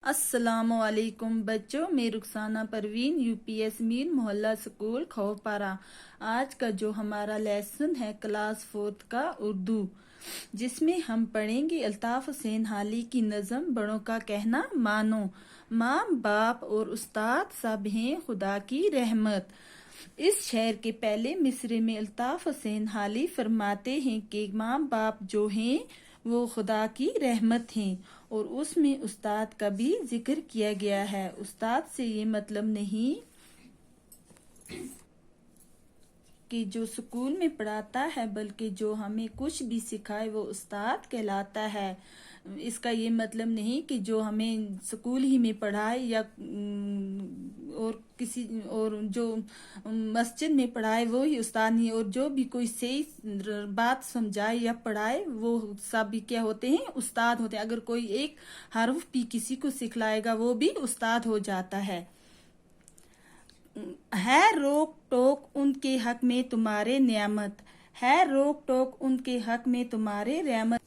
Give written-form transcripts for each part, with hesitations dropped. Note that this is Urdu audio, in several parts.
السلام علیکم بچوں، میں رخسانہ پروین UPS میر محلہ اسکول کھوپارا۔ آج کا جو ہمارا لیسن ہے کلاس 4 کا اردو، جس میں ہم پڑھیں گے الطاف حسین حالی کی نظم بڑوں کا کہنا مانو۔ ماں باپ اور استاد سب ہیں خدا کی رحمت۔ اس شعر کے پہلے مصرعے میں الطاف حسین حالی فرماتے ہیں کہ ماں باپ جو ہیں وہ خدا کی رحمت ہیں، اور اس میں استاد کا بھی ذکر کیا گیا ہے۔ استاد سے یہ مطلب نہیں کہ جو سکول میں پڑھاتا ہے، بلکہ جو ہمیں کچھ بھی سکھائے وہ استاد کہلاتا ہے۔ اس کا یہ مطلب نہیں کہ جو ہمیں سکول ہی میں پڑھائے یا اور جو مسجد میں پڑھائے وہی استاد نہیں، اور جو بھی کوئی صحیح بات سمجھائے یا پڑھائے وہ سب بھی کیا ہوتے ہیں؟ استاد ہوتے ہیں۔ اگر کوئی ایک حرف بھی کسی کو سکھلائے گا وہ بھی استاد ہو جاتا ہے۔ ہے روک ٹوک ان کے حق میں تمہارے نعمت، ہے روک ٹوک ان کے حق میں تمہارے رحمت۔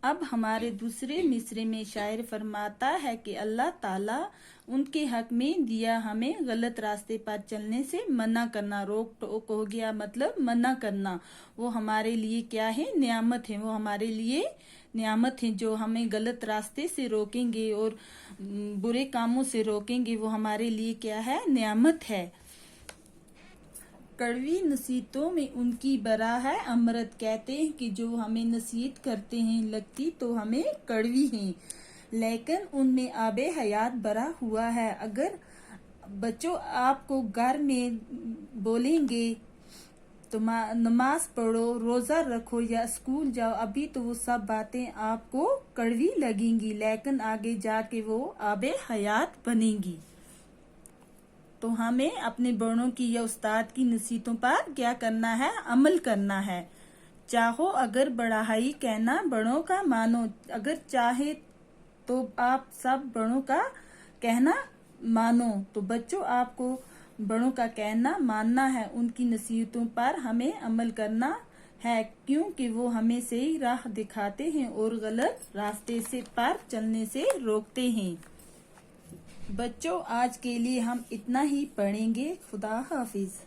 اب ہمارے دوسرے مصرعے میں شاعر فرماتا ہے کہ اللہ تعالیٰ ان کے حق میں دیا ہمیں غلط راستے پر چلنے سے منع کرنا۔ روک ٹوک ہو گیا مطلب منع کرنا، وہ ہمارے لیے کیا ہے؟ نعمت ہے۔ وہ ہمارے لیے نعمت ہے، جو ہمیں غلط راستے سے روکیں گے اور برے کاموں سے روکیں گے، وہ ہمارے لیے کیا ہے؟ نعمت ہے۔ کڑوی نصیحتوں میں ان کی برا ہے امرت، کہتے ہیں کہ جو ہمیں نصیحت کرتے ہیں لگتی تو ہمیں کڑوی ہیں، لیکن ان میں آب حیات بھرا ہوا ہے۔ اگر بچوں آپ کو گھر میں بولیں گے تو نماز پڑھو، روزہ رکھو یا اسکول جاؤ، ابھی تو وہ سب باتیں آپ کو کڑوی لگیں گی، لیکن آگے جا کے وہ آب حیات بنیں گی۔ تو ہمیں اپنے بڑوں کی یا استاد کی نصیحتوں پر کیا کرنا ہے؟ عمل کرنا ہے۔ چاہو اگر بڑائی کہنا بڑوں کا مانو، اگر چاہے تو آپ سب بڑوں کا کہنا مانو۔ تو بچوں آپ کو بڑوں کا کہنا ماننا ہے، ان کی نصیحتوں پر ہمیں عمل کرنا ہے، کیونکہ وہ ہمیں صحیح راہ دکھاتے ہیں اور غلط راستے پر چلنے سے روکتے ہیں۔ بچوں آج کے لیے ہم اتنا ہی پڑھیں گے۔ خدا حافظ۔